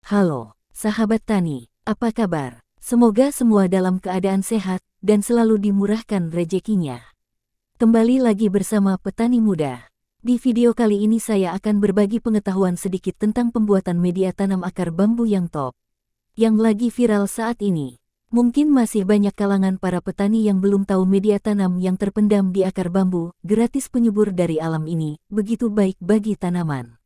Halo, sahabat tani, apa kabar? Semoga semua dalam keadaan sehat dan selalu dimurahkan rezekinya. Kembali lagi bersama Petani Muda. Di video kali ini saya akan berbagi pengetahuan sedikit tentang pembuatan media tanam akar bambu yang top, yang lagi viral saat ini. Mungkin masih banyak kalangan para petani yang belum tahu media tanam yang terpendam di akar bambu, gratis penyubur dari alam ini, begitu baik bagi tanaman.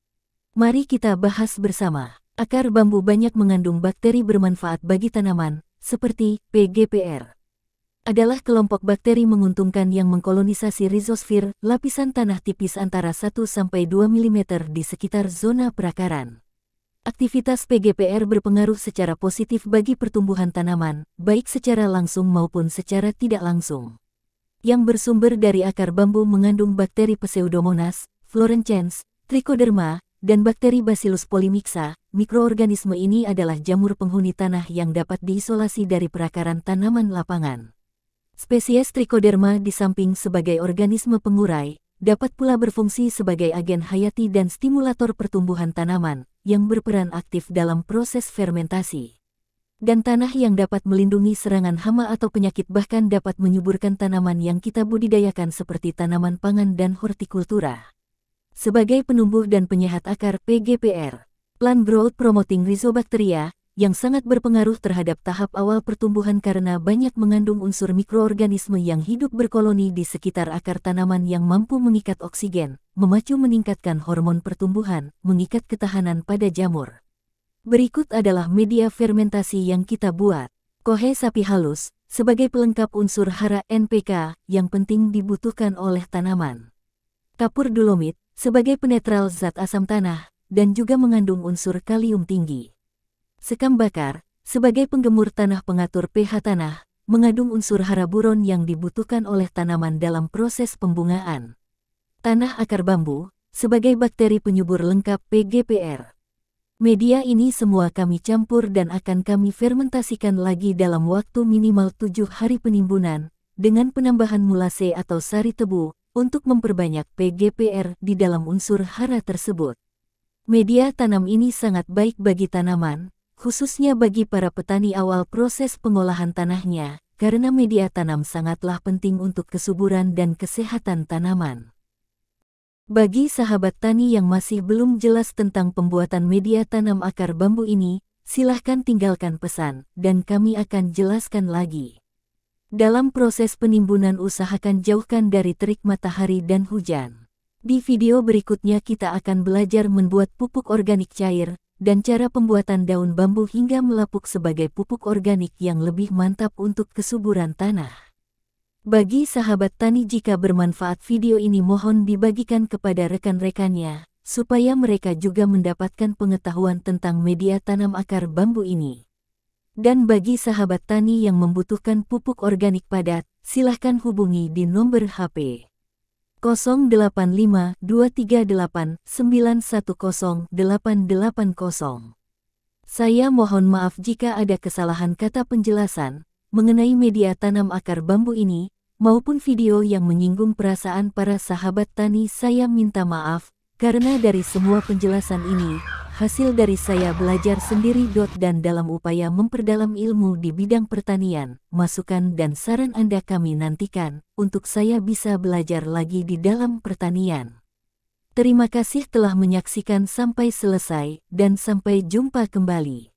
Mari kita bahas bersama. Akar bambu banyak mengandung bakteri bermanfaat bagi tanaman, seperti PGPR. Adalah kelompok bakteri menguntungkan yang mengkolonisasi rhizosfer, lapisan tanah tipis antara 1-2 mm di sekitar zona perakaran. Aktivitas PGPR berpengaruh secara positif bagi pertumbuhan tanaman, baik secara langsung maupun secara tidak langsung. Yang bersumber dari akar bambu mengandung bakteri Pseudomonas, fluorescens, Trichoderma, dan bakteri Bacillus polymixa. Mikroorganisme ini adalah jamur penghuni tanah yang dapat diisolasi dari perakaran tanaman lapangan. Spesies Trichoderma di samping sebagai organisme pengurai, dapat pula berfungsi sebagai agen hayati dan stimulator pertumbuhan tanaman, yang berperan aktif dalam proses fermentasi. Dan tanah yang dapat melindungi serangan hama atau penyakit bahkan dapat menyuburkan tanaman yang kita budidayakan seperti tanaman pangan dan hortikultura. Sebagai penumbuh dan penyehat akar PGPR, Plant Growth Promoting Rhizobacteria, yang sangat berpengaruh terhadap tahap awal pertumbuhan karena banyak mengandung unsur mikroorganisme yang hidup berkoloni di sekitar akar tanaman yang mampu mengikat oksigen, memacu meningkatkan hormon pertumbuhan, mengikat ketahanan pada jamur. Berikut adalah media fermentasi yang kita buat. Kohe sapi halus, sebagai pelengkap unsur hara NPK yang penting dibutuhkan oleh tanaman. Kapur dolomit, sebagai penetral zat asam tanah, dan juga mengandung unsur kalium tinggi. Sekam bakar, sebagai penggemur tanah pengatur pH tanah, mengandung unsur hara buron yang dibutuhkan oleh tanaman dalam proses pembungaan. Tanah akar bambu, sebagai bakteri penyubur lengkap PGPR. Media ini semua kami campur dan akan kami fermentasikan lagi dalam waktu minimal 7 hari penimbunan, dengan penambahan mulase atau sari tebu, untuk memperbanyak PGPR di dalam unsur hara tersebut. Media tanam ini sangat baik bagi tanaman, khususnya bagi para petani awal proses pengolahan tanahnya, karena media tanam sangatlah penting untuk kesuburan dan kesehatan tanaman. Bagi sahabat tani yang masih belum jelas tentang pembuatan media tanam akar bambu ini, silahkan tinggalkan pesan, dan kami akan jelaskan lagi. Dalam proses penimbunan usahakan jauhkan dari terik matahari dan hujan. Di video berikutnya kita akan belajar membuat pupuk organik cair, dan cara pembuatan daun bambu hingga melapuk sebagai pupuk organik yang lebih mantap untuk kesuburan tanah. Bagi sahabat tani jika bermanfaat video ini mohon dibagikan kepada rekan-rekannya, supaya mereka juga mendapatkan pengetahuan tentang media tanam akar bambu ini. Dan bagi sahabat tani yang membutuhkan pupuk organik padat, silahkan hubungi di nomor HP 085238910880. Saya mohon maaf jika ada kesalahan kata penjelasan mengenai media tanam akar bambu ini, maupun video yang menyinggung perasaan para sahabat tani. Saya minta maaf, karena dari semua penjelasan ini, hasil dari saya belajar sendiri dan dalam upaya memperdalam ilmu di bidang pertanian, masukan dan saran Anda kami nantikan, untuk saya bisa belajar lagi di dalam pertanian. Terima kasih telah menyaksikan sampai selesai, dan sampai jumpa kembali.